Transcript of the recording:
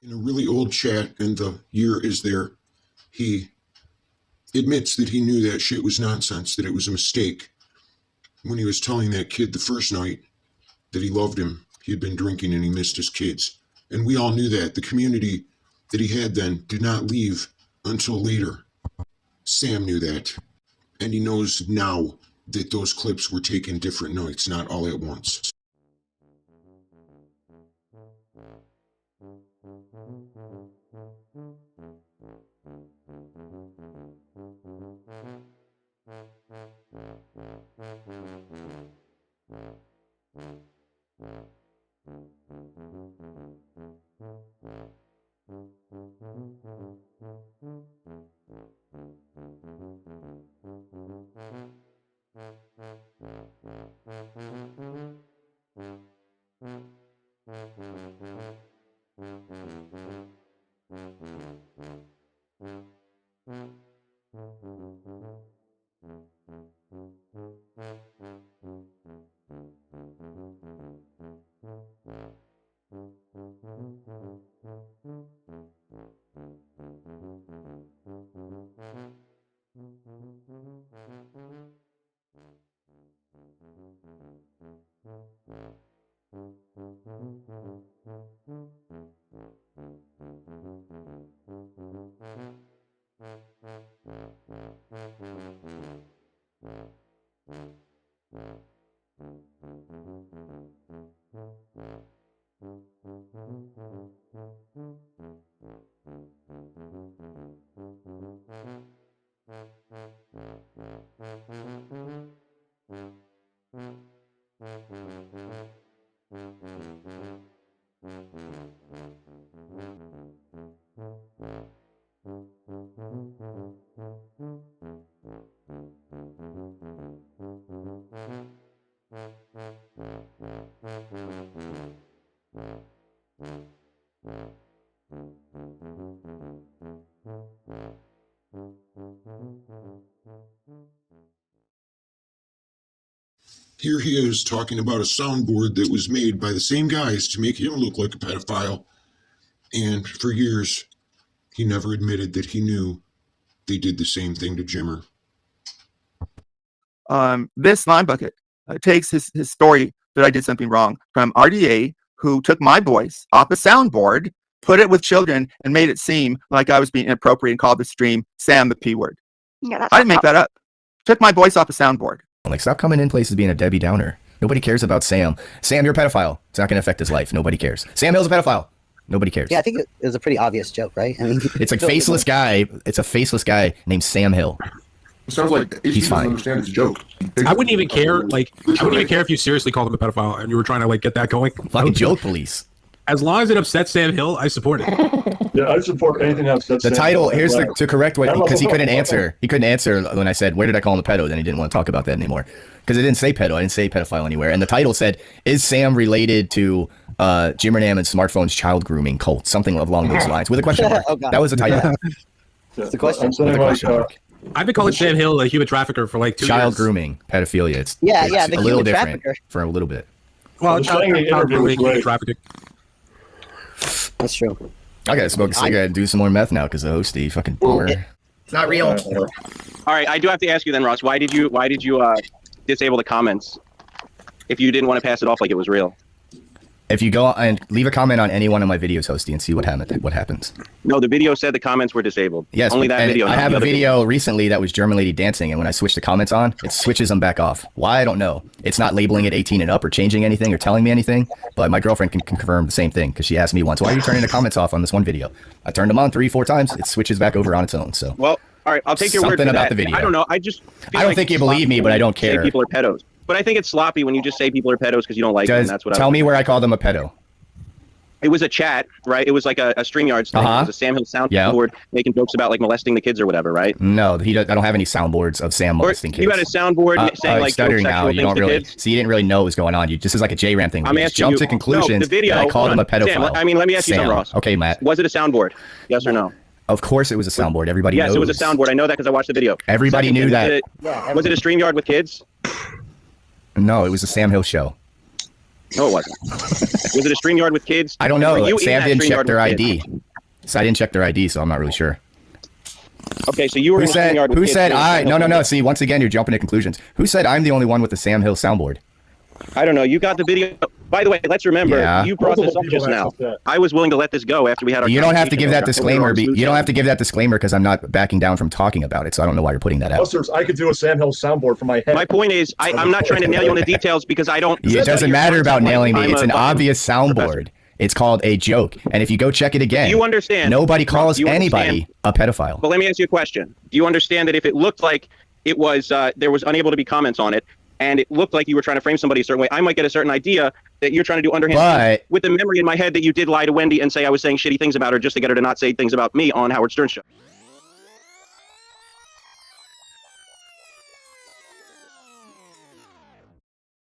In a really old chat, and the year is there, he admits that he knew that shit was nonsense, that it was a mistake. When he was telling that kid the first night that he loved him, he had been drinking and he missed his kids. And we all knew that. The community that he had then did not leave until later. Sam knew that. And he knows now that those clips were taken different nights, not all at once. Here he is talking about a soundboard that was made by the same guys to make him look like a pedophile. And for years, he never admitted that he knew they did the same thing to Jimmer. This slime bucket takes his story that I did something wrong from RDA, who took my voice off the soundboard, put it with children, and made it seem like I was being inappropriate and called the stream Sam the P word. Yeah, I didn't make that up. Took my voice off the soundboard. Like, stop coming in places being a Debbie Downer. Nobody cares about Sam. Sam, you're a pedophile. It's not going to affect his life. Nobody cares. Sam Hill's a pedophile. Nobody cares. Yeah, I think it was a pretty obvious joke, right? I mean, it's like faceless guy. It's a faceless guy named Sam Hill. It sounds like he's fine. Understand it's a joke. I wouldn't even care. Like, I wouldn't even care if you seriously called him a pedophile and you were trying to like get that going. Fucking joke police. As long as it upsets Sam Hill, I support it. Yeah, I support anything that upsets the Sam title. Hill. Here's to correct what, because he couldn't answer. He couldn't answer when I said, "Where did I call him a pedo?" Then he didn't want to talk about that anymore because it didn't say pedo. I didn't say pedophile anywhere. And the title said, "Is Sam related to Jimmernam and Smartphone's child grooming cult?" Something along those lines with a question mark. That was the title. That's the question. With a question mark. I've been calling Sam Hill a human trafficker for like 2 years. Child grooming, pedophilia. It's the a little different trafficker. for a little bit. Well, child grooming, human trafficking. That's true. I gotta smoke a cigarette and do some more meth now because the hosty fucking bummer. It's not real. All right, I do have to ask you then, Ross. Why did you disable the comments if you didn't want to pass it off like it was real? If you go and leave a comment on any one of my videos, hosty, and see what happens. No, the video said the comments were disabled. Yes, only that video. I have a video recently that was German lady dancing, and when I switch the comments on, it switches them back off. Why, I don't know. It's not labeling it 18 and up or changing anything or telling me anything, but my girlfriend can confirm the same thing because she asked me once, "Why are you turning the comments off on this one video?" I turned them on 3-4 times. It switches back over on its own. So well, all right, I'll take your word for something about that. the video. I don't know. I don't think you believe me, but I don't care. Say people are pedos, but I think it's sloppy when you just say people are pedos because you don't like them. That's what. Tell me where I call them a pedo. It was a chat, right? It was like a StreamYard thing. It was a Sam Hill soundboard making jokes about like molesting the kids or whatever, right? No, I don't have any soundboards of Sam molesting kids. You had a soundboard saying like stuttering now. You don't really. So you didn't really know what was going on. This is like a J-Ram thing. You just jump to conclusions. No, the video. I called him a pedophile. Sam, I mean, let me ask you something, Ross. Okay, Matt. Was it a soundboard? Yes or no? Of course, it was a soundboard. Everybody knows. Yes, it was a soundboard. I know that because I watched the video. Everybody knew that. Was it a StreamYard with kids? No, it was a Sam Hill show. No, it wasn't. Was it a StreamYard with kids? I don't And were know. you in Sam that didn't check StreamYard their with kids? ID. So I didn't check their ID, so I'm not really sure. Okay, so you were Who in a said? StreamYard with Who kids. said? doing I? Sam No, Hill no, no. soundboard. See, once again, you're jumping to conclusions. Who said I'm the only one with the Sam Hill soundboard? I don't know. You got the video. By the way, let's remember, Yeah. you brought this up just now. I was willing to let this go after we had our. You don't have to give that conversation over disclaimer. on You don't have to Smooth give that disclaimer because I'm not backing down from talking about it. So I don't know why you're putting that out. Officers, I could do a Sam Hill soundboard for my head. My point is, I'm not trying to nail you on the details because I don't. It doesn't matter about nailing me. I'm It's a an fucking obvious soundboard. professor. It's called a joke. And if you go check it again, You understand? nobody calls You anybody a pedophile. But let me ask you a question. Do you understand that if it looked like it was there was unable to be comments on it, and it looked like you were trying to frame somebody a certain way, I might get a certain idea that you're trying to do underhand things But with the memory in my head that you did lie to Wendy and say I was saying shitty things about her just to get her to not say things about me on Howard Stern's show.